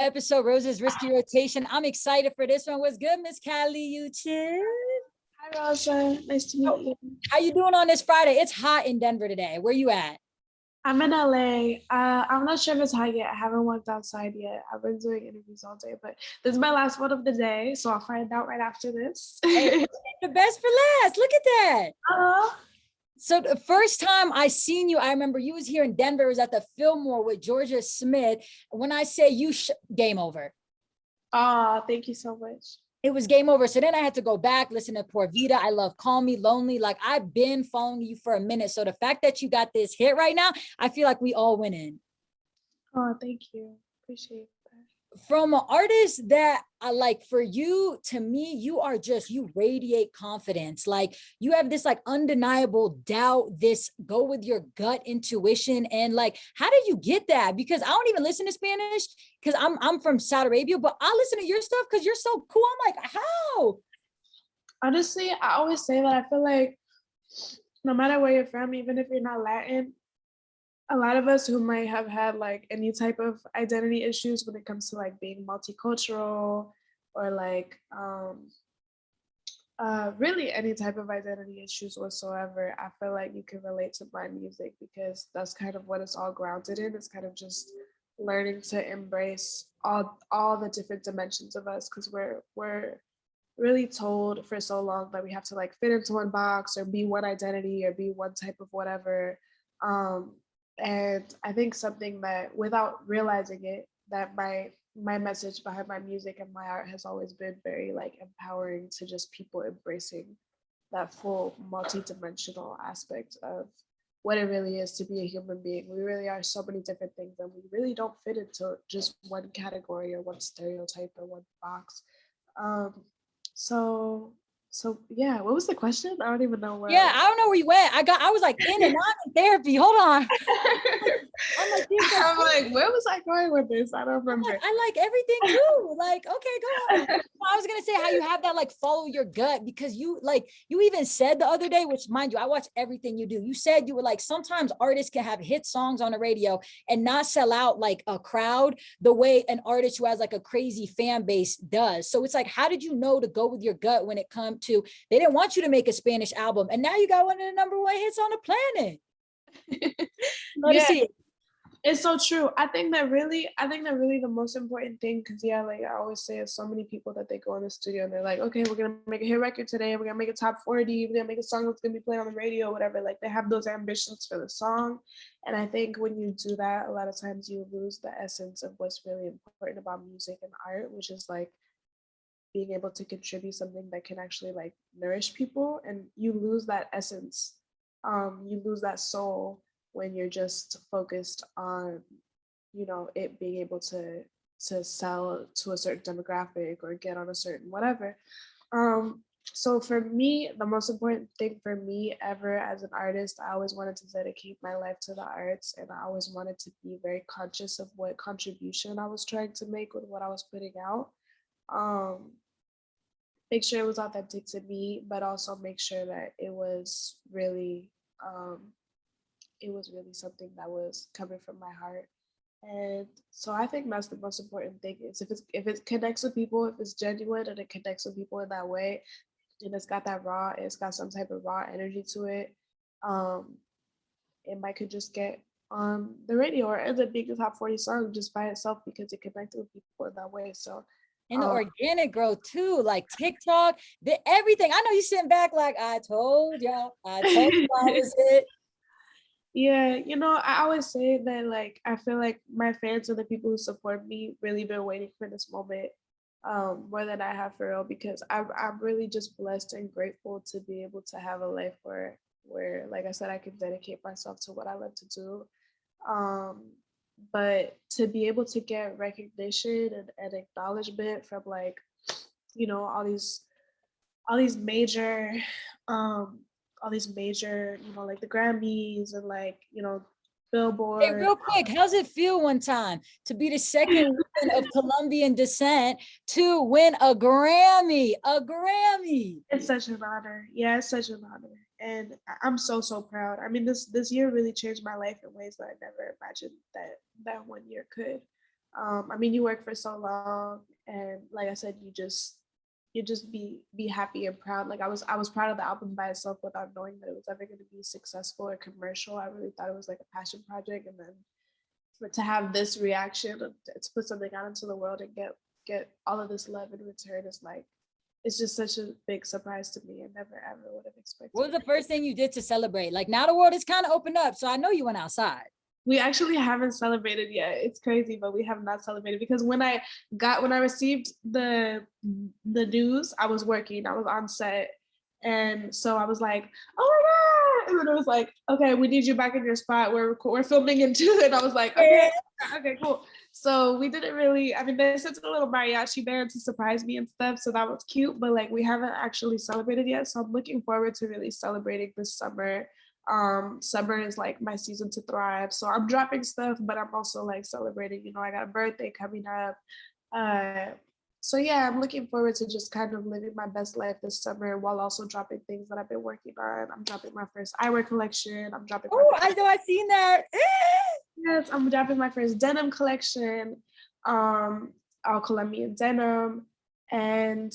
episode, Rosas Risky Rotation. I'm excited for this one. What's good, Miss Kali Uchis? Hi, Rosa. Nice to meet you. How you doing on this Friday? It's hot in Denver today. Where you at? I'm in LA. I'm not sure if it's hot yet. I haven't walked outside yet. I've been doing interviews all day, but this is my last one of the day, so I'll find out right after this. Hey, the best for last. Look at that. So the first time I seen you, I remember you was here in Denver. It was at the Fillmore with Georgia Smith. When I say you, game over. Thank you so much. It was game over. So then I had to go back, listen to Por Vida. I love Call Me Lonely. Like, I've been following you for a minute. So the fact that you got this hit right now, I feel like we all winning. Oh, thank you. Appreciate that. From an artist that I like, for you, to me, you radiate confidence. Like, you have this like undeniable doubt, this go with your gut intuition. And like, how did you get that? Because I don't even listen to Spanish because I'm from Saudi Arabia, but I listen to your stuff because you're so cool. I'm like, how? Honestly, I always say that I feel like no matter where you're from, even if you're not Latin, a lot of us who might have had like any type of identity issues when it comes to like being multicultural or like really any type of identity issues whatsoever, I feel like you can relate to my music because that's kind of what it's all grounded in. It's kind of just learning to embrace all the different dimensions of us, because we're really told for so long that we have to like fit into one box or be one identity or be one type of whatever. And I think something that, without realizing it, that my message behind my music and my art has always been very like empowering to just people embracing that full multi-dimensional aspect of what it really is to be a human being. We really are so many different things, and we really don't fit into just one category or one stereotype or one box. So yeah, what was the question? I don't even know where. Yeah, I don't know where you went. I was like in and out in therapy. Hold on. I'm like, where was I going with this? I don't remember. I like everything too. Like, okay, go on. I was gonna say how you have that like follow your gut, because you even said the other day, which mind you, I watch everything you do. You said you were like, sometimes artists can have hit songs on the radio and not sell out like a crowd the way an artist who has like a crazy fan base does. So it's like, how did you know to go with your gut when it comes to, they didn't want you to make a Spanish album and now you got one of the #1 hits on the planet? Yeah. See it. It's so true. I think that really the most important thing, because yeah, like I always say, it's so many people that they go in the studio and they're like, okay, we're gonna make a hit record today, we're gonna make a top 40, we're gonna make a song that's gonna be played on the radio, whatever. Like, they have those ambitions for the song. And I think when you do that, a lot of times you lose the essence of what's really important about music and art, which is like being able to contribute something that can actually like nourish people. And you lose that essence, you lose that soul when you're just focused on, you know, it being able to sell to a certain demographic or get on a certain whatever. So for me, the most important thing for me ever as an artist, I always wanted to dedicate my life to the arts, and I always wanted to be very conscious of what contribution I was trying to make with what I was putting out. Make sure it was authentic to me, but also make sure that it was really something that was coming from my heart. And so I think that's the most important thing, is if it connects with people, if it's genuine and it connects with people in that way, and it's got some type of raw energy to it, it might could just get on the radio or end up being a top 40 song just by itself because it connected with people in that way. So, and the organic growth too, like TikTok, everything. I know you sitting back like, I told y'all, I was it. Yeah, you know, I always say that, like, I feel like my fans and the people who support me really been waiting for this moment more than I have, for real, because I'm really just blessed and grateful to be able to have a life where like I said, I can dedicate myself to what I love to do. But to be able to get recognition and acknowledgement from, like, you know, all these major you know, like the Grammys and, like, you know, Billboard. Hey, real quick, how's it feel one time to be the second woman of Colombian descent to win a Grammy? It's such an honor. Yeah, it's such an honor. And I'm so proud. I mean, this year really changed my life in ways that I never imagined that one year could. I mean, you work for so long, and like I said, you just be happy and proud. Like I was proud of the album by itself without knowing that it was ever going to be successful or commercial. I really thought it was like a passion project, and then to have this reaction, to put something out into the world and get all of this love in return is like, it's just such a big surprise to me. I never ever would have expected. What was the first thing you did to celebrate? Like now the world is kind of opened up, so I know you went outside. We actually haven't celebrated yet. It's crazy, but we have not celebrated because when I received the news, I was working, I was on set. And so I was like, oh my God. And then it was like, okay, we need you back in your spot. We're filming in 2. And I was like, okay, okay, cool. So we didn't really, I mean, they sent a little mariachi band to surprise me and stuff. So that was cute, but like we haven't actually celebrated yet. So I'm looking forward to really celebrating this summer. Summer is like my season to thrive. So I'm dropping stuff, but I'm also like celebrating, you know, I got a birthday coming up. So yeah, I'm looking forward to just kind of living my best life this summer while also dropping things that I've been working on. I'm dropping my first eyewear collection. I'm dropping. Oh, I know, I've seen that. Yes, I'm dropping my first denim collection, all Colombian denim, and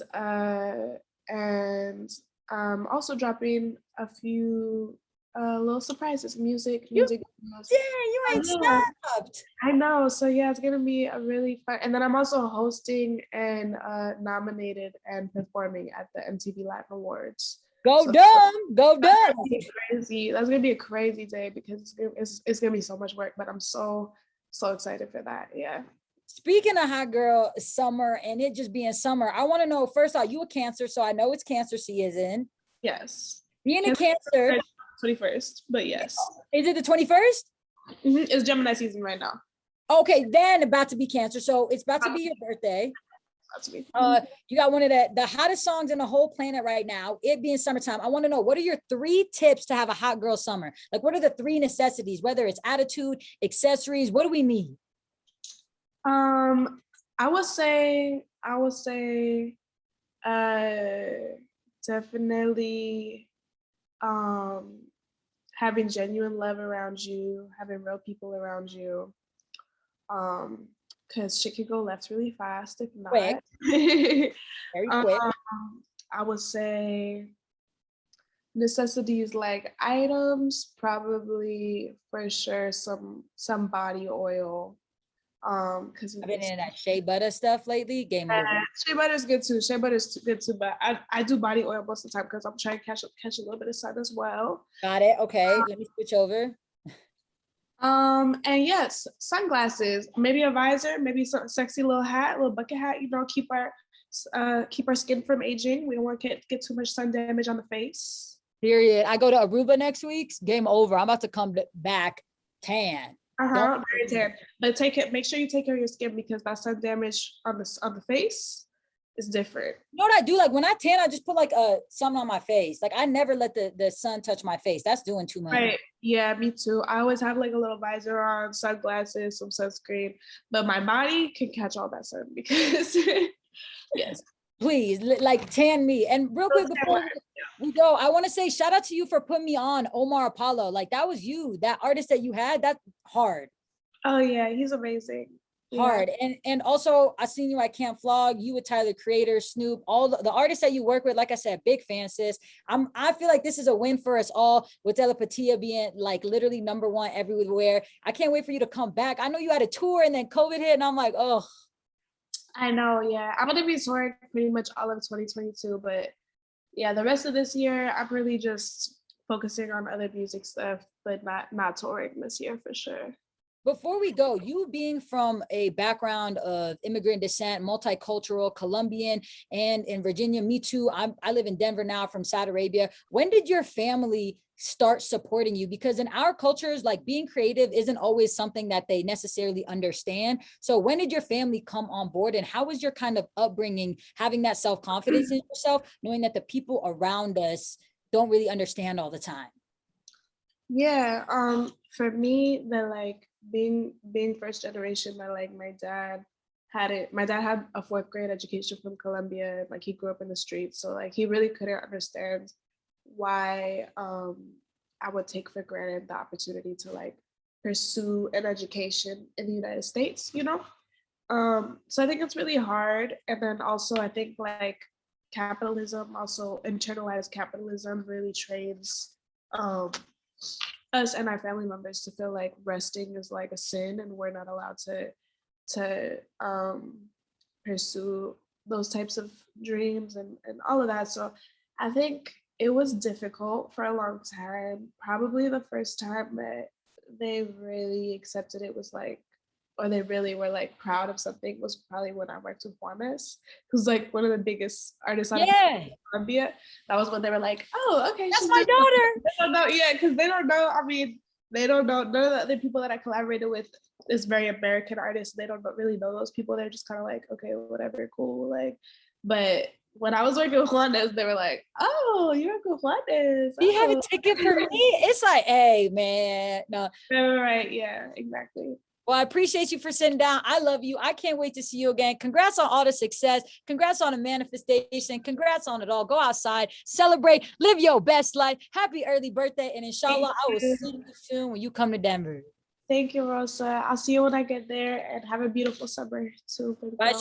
also dropping a few little surprises, music. Yeah, you ain't stopped. I know. So yeah, it's gonna be a really fun. And then I'm also hosting and nominated and performing at the MTV Live Awards. Go dumb. Crazy. That's gonna be a crazy day because it's gonna be so much work. But I'm so excited for that. Yeah. Speaking of hot girl summer and it just being summer, I want to know first off, you a Cancer, so I know it's Cancer season. Yes. Being a Cancer. 21st, but yes. Is it the 21st? It's Gemini season right now. Okay, then about to be Cancer, so it's about to be your birthday. You got one of the hottest songs in the whole planet right now, it being summertime. I want to know, what are your 3 tips to have a hot girl summer? Like, what are the 3 necessities, whether it's attitude, accessories, what do we need? I would say definitely having genuine love around you, having real people around you, because shit can go left really fast if not. Quick. Very quick. I would say necessities like items, probably for sure some body oil. Because I've been in that shea butter stuff lately. Game over. Shea butter is good too. But I do body oil most of the time because I'm trying to catch a little bit of sun as well. Got it. Okay, let me switch over. And yes, sunglasses, maybe a visor, maybe some sexy little hat, a little bucket hat. You know, keep our skin from aging. We don't want to get too much sun damage on the face. Period. I go to Aruba next week. Game over. I'm about to come back tan. Very tan. But make sure you take care of your skin because that sun damage on the face is different. You know what I do? Like when I tan, I just put like something on my face. Like I never let the sun touch my face. That's doing too much. Right. Yeah, me too. I always have like a little visor on, sunglasses, some sunscreen, but my body can catch all that sun because yes. Please, like tan me. And real quick before we go, I want to say shout out to you for putting me on Omar Apollo. Like that was you, that artist that you had. That's hard. Oh yeah, he's amazing. Hard. And also I seen you at Camp Flog, you with Tyler Creator, Snoop, all the artists that you work with. Like I said, big fan, sis. I feel like this is a win for us all with Telepatia being like literally #1 everywhere. I can't wait for you to come back. I know you had a tour and then COVID hit and I'm like, oh. I know, yeah. I'm gonna be touring pretty much all of 2022, but yeah, the rest of this year, I'm really just focusing on other music stuff, but not touring this year for sure. Before we go, you being from a background of immigrant descent, multicultural, Colombian, and in Virginia, me too. I live in Denver now from Saudi Arabia. When did your family start supporting you? Because in our cultures, like being creative isn't always something that they necessarily understand. So when did your family come on board and how was your kind of upbringing, having that self-confidence in yourself, knowing that the people around us don't really understand all the time? Yeah, for me, being first generation, that like my dad had a 4th grade education from Colombia. Like he grew up in the streets, so like he really couldn't understand why I would take for granted the opportunity to like pursue an education in the United States, you know. So I think it's really hard. And then also I think like capitalism, also internalized capitalism really trains us and our family members to feel like resting is like a sin and we're not allowed to pursue those types of dreams and all of that. So I think it was difficult for a long time. Probably the first time that they really accepted it was like, or they really were like proud of something was probably when I worked with Juanes, who's like one of the biggest artists out of Colombia. That was when they were like, oh, okay, that's my daughter. They don't know, yeah, because they don't know. I mean, they don't know. None of the other people that I collaborated with is very American artists. They don't really know those people. They're just kind of like, okay, whatever, cool. Like, but when I was working with Juanes, they were like, oh, you're with Juanes. Do you have a ticket for me? It's like, hey, man. No. Right, yeah, exactly. Well, I appreciate you for sitting down. I love you. I can't wait to see you again. Congrats on all the success. Congrats on the manifestation. Congrats on it all. Go outside, celebrate, live your best life. Happy early birthday. And inshallah, I will see you soon when you come to Denver. Thank you, Rosa. I'll see you when I get there and have a beautiful summer too. Bye,